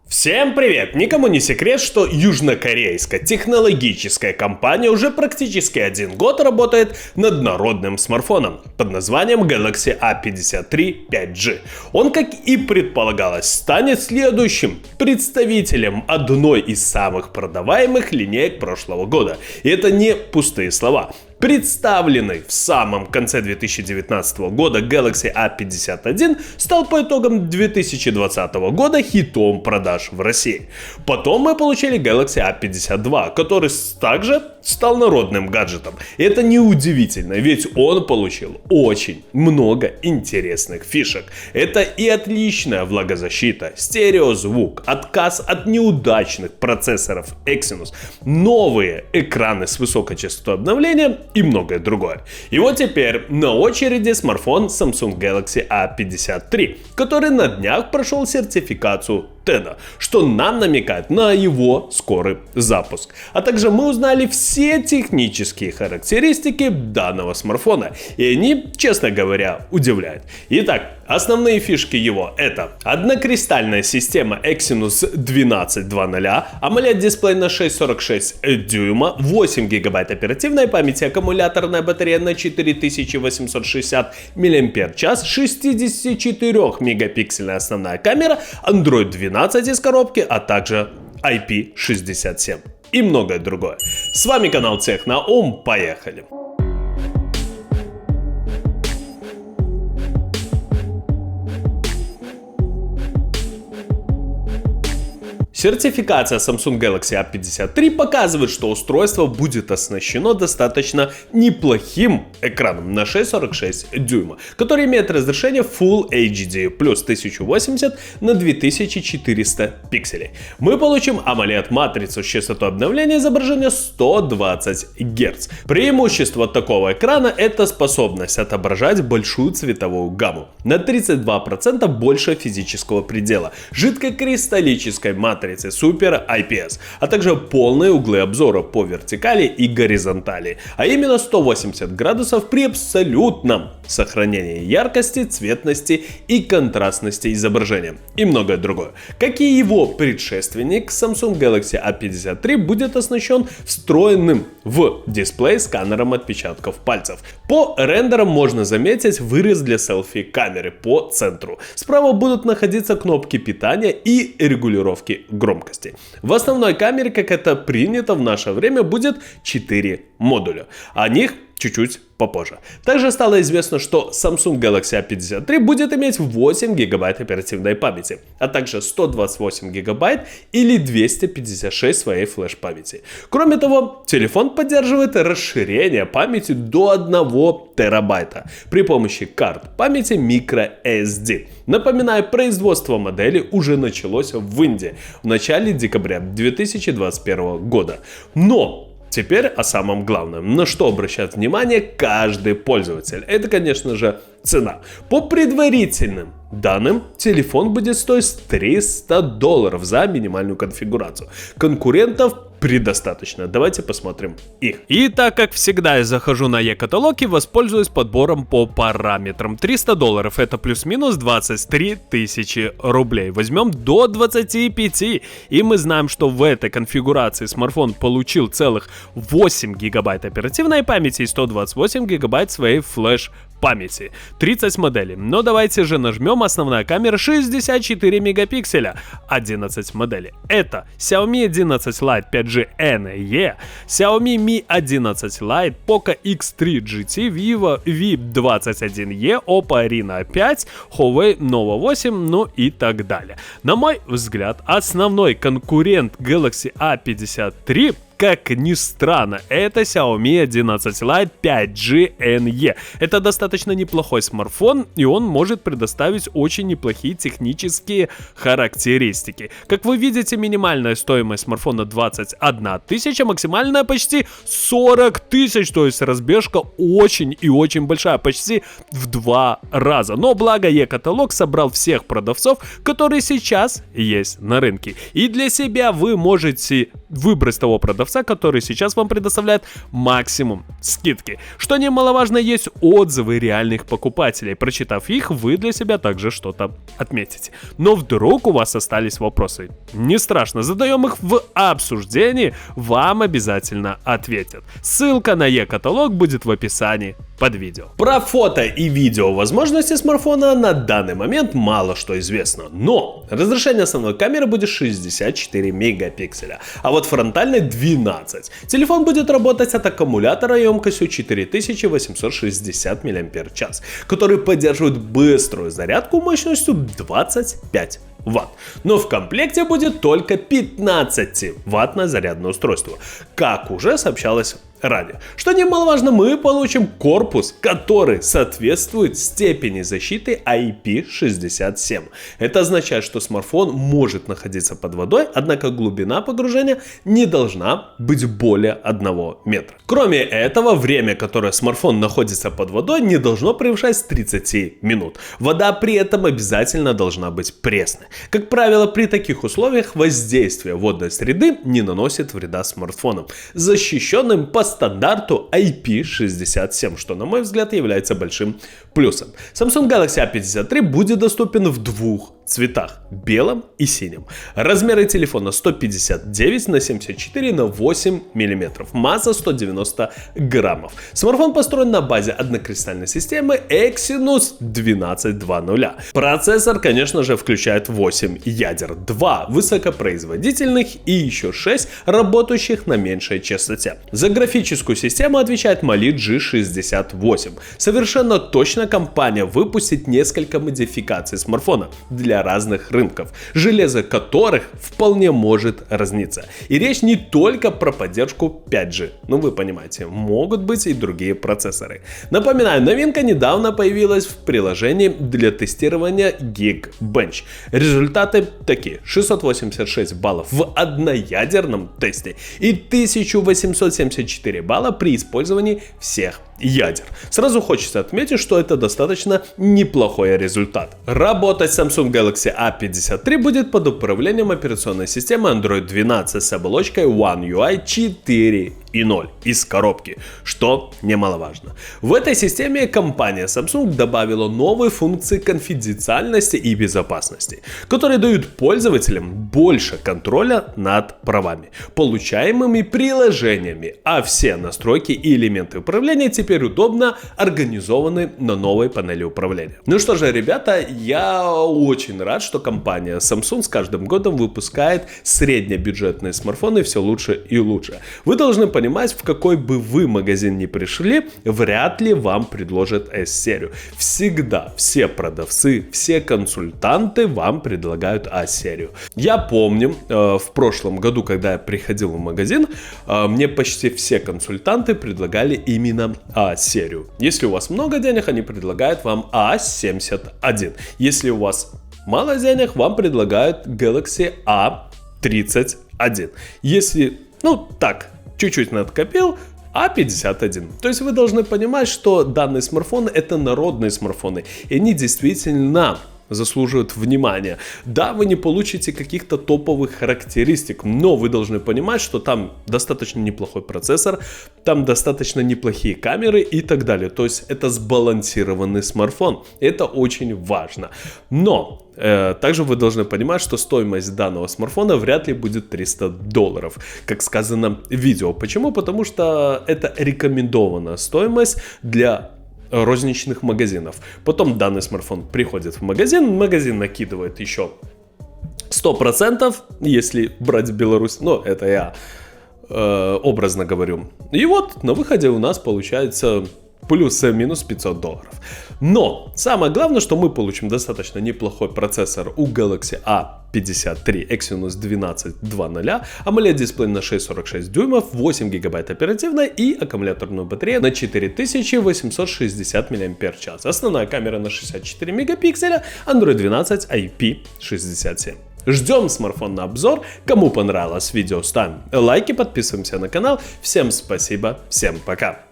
Всем привет! Никому не секрет, что южнокорейская технологическая компания уже практически 1 год работает над народным смартфоном под названием Galaxy A53 5G. Он, как и предполагалось, станет следующим представителем одной из самых продаваемых линеек прошлого года. И это не пустые слова. Представленный в самом конце 2019 года Galaxy A51 стал по итогам 2020 года хитом продаж в России. Потом мы получили Galaxy A52, который также стал народным гаджетом. И это неудивительно, ведь он получил очень много интересных фишек. Это и отличная влагозащита, стереозвук, отказ от неудачных процессоров Exynos, новые экраны с высокой частотой обновления и многое другое. И вот теперь на очереди смартфон Samsung Galaxy A53, который на днях прошел сертификацию TED, что нам намекает на его скорый запуск. А также мы узнали все технические характеристики данного смартфона, и они, честно говоря, удивляют. Итак, основные фишки его — это однокристальная система Exynos 1200, AMOLED-дисплей на 6,46 дюйма, 8 ГБ оперативной памяти, аккумуляторная батарея на 4860 мАч, 64-мегапиксельная основная камера, Android 12 из коробки, а также IP67 и многое другое. С вами канал Техноум, поехали! Сертификация Samsung Galaxy A53 показывает, что устройство будет оснащено достаточно неплохим экраном на 6,46 дюйма, который имеет разрешение Full HD+, 1080 на 2400 пикселей. Мы получим AMOLED-матрицу с частотой обновления изображения 120 Гц. Преимущество такого экрана — это способность отображать большую цветовую гамму, на 32% больше физического предела, жидкокристаллической матрицы Super IPS, а также полные углы обзора по вертикали и горизонтали, а именно 180 градусов при абсолютном сохранении яркости, цветности и контрастности изображения и многое другое. Как и его предшественник, Samsung Galaxy A53 будет оснащен встроенным в дисплей сканером отпечатков пальцев. По рендерам можно заметить вырез для селфи-камеры по центру. Справа будут находиться кнопки питания и регулировки громкости. В основной камере, как это принято в наше время, будет 4 модуля. О них чуть-чуть попозже. Также стало известно, что Samsung Galaxy A53 будет иметь 8 ГБ оперативной памяти, а также 128 ГБ или 256 своей флеш-памяти. Кроме того, телефон поддерживает расширение памяти до 1 терабайта при помощи карт памяти microSD. Напоминаю, производство модели уже началось в Индии в начале декабря 2021 года. Но теперь о самом главном, на что обращает внимание каждый пользователь. Это, конечно же, цена. По предварительным данным, телефон будет стоить $300 за минимальную конфигурацию. Конкурентов предостаточно. Давайте посмотрим их. И так как всегда я захожу на e-каталог и воспользуюсь подбором по параметрам. $300 это плюс-минус 23 тысячи рублей. Возьмем до 25. И мы знаем, что в этой конфигурации смартфон получил целых 8 гигабайт оперативной памяти и 128 гигабайт своей флеш-памяти. 30 моделей. Но давайте же нажмем основная камера 64 мегапикселя. 11 моделей. Это Xiaomi 11 Lite 5G NE, Xiaomi Mi 11 Lite, Poco X3 GT, Vivo V21e, Oppo Reno 5, Huawei Nova 8, ну и так далее. На мой взгляд, основной конкурент Galaxy A53, как ни странно, это Xiaomi 11 Lite 5G NE. Это достаточно неплохой смартфон, и он может предоставить очень неплохие технические характеристики. Как вы видите, минимальная стоимость смартфона 21 тысяча, максимальная почти 40 тысяч, то есть разбежка очень и очень большая, почти в 2 раза. Но благо e-каталог собрал всех продавцов, которые сейчас есть на рынке. И для себя вы можете выбрать того продавца, который сейчас вам предоставляет максимум скидки. Что немаловажно, есть отзывы реальных покупателей. Прочитав их, вы для себя также что-то отметите. Но вдруг у вас остались вопросы? Не страшно, задаем их в обсуждении, вам обязательно ответят. Ссылка на e-каталог будет в описании под видео. Про фото и видео возможности смартфона на данный момент мало что известно, но разрешение основной камеры будет 64 мегапикселя, а вот фронтальной 12. Телефон будет работать от аккумулятора емкостью 4860 мАч, который поддерживает быструю зарядку мощностью 25 Вт. Но в комплекте будет только 15-ваттное зарядное устройство, как уже сообщалось ранее. Что немаловажно, мы получим корпус, который соответствует степени защиты IP67. Это означает, что смартфон может находиться под водой, однако глубина погружения не должна быть более 1 метра. Кроме этого, время, которое смартфон находится под водой, не должно превышать 30 минут. Вода при этом обязательно должна быть пресной. Как правило, при таких условиях воздействие водной среды не наносит вреда смартфонам, защищенным по стандарту IP67, что, на мой взгляд, является большим плюсом. Samsung Galaxy A53 будет доступен в двух цветах – белом и синем. Размеры телефона 159 на 74 на 8 мм, масса 190 граммов. Смартфон построен на базе однокристальной системы Exynos 1220. Процессор, конечно же, включает 8 ядер, 2 высокопроизводительных и еще 6 работающих на меньшей частоте. За графическую систему отвечает Mali G68. Совершенно точно компания выпустит несколько модификаций смартфона для разных рынков, железо которых вполне может разниться. И речь не только про поддержку 5G, ну вы понимаете, могут быть и другие процессоры. Напоминаю, новинка недавно появилась в приложении для тестирования Geekbench. Результаты такие: 686 баллов в одноядерном тесте и 1874 балла при использовании всех ядер. Сразу хочется отметить, что это достаточно неплохой результат. Работать Samsung Galaxy A53 будет под управлением операционной системы Android 12 с оболочкой One UI 4.0 из коробки, что немаловажно. В этой системе компания Samsung добавила новые функции конфиденциальности и безопасности, которые дают пользователям больше контроля над правами, получаемыми приложениями, а все настройки и элементы управления теперь удобно организованы на новой панели управления. Ну что же, ребята, я очень рад, что компания Samsung с каждым годом выпускает среднебюджетные смартфоны все лучше и лучше. Вы должны понимать, в какой бы вы магазин ни пришли, вряд ли вам предложат S-серию. Всегда все продавцы, все консультанты вам предлагают A-серию. Я помню, в прошлом году, когда я приходил в магазин, мне почти все консультанты предлагали именно A-серию. Если у вас много денег, они предлагают вам A71. Если у вас мало денег, вам предлагают Galaxy A31. Если, чуть-чуть надкопил, A51. То есть вы должны понимать, что данные смартфоны — это народные смартфоны, и они действительно заслуживают внимания. Да, вы не получите каких-то топовых характеристик, но вы должны понимать, что там достаточно неплохой процессор, там достаточно неплохие камеры и так далее. То есть это сбалансированный смартфон. Это очень важно. Но также вы должны понимать, что стоимость данного смартфона вряд ли будет $300, как сказано в видео. Почему? Потому что это рекомендованная стоимость для розничных магазинов. Потом данный смартфон приходит в магазин накидывает еще 100%, если брать Беларусь, это я образно говорю. И вот на выходе у нас получается плюс-минус $500. Но самое главное, что мы получим достаточно неплохой процессор у Galaxy A53 Exynos 1220, AMOLED дисплей на 6,46 дюймов, 8 гигабайт оперативной и аккумуляторную батарею на 4860 мАч. Основная камера на 64 мегапикселя, Android 12 IP67. Ждем смартфон на обзор. Кому понравилось видео, ставим лайки, подписываемся на канал. Всем спасибо, всем пока.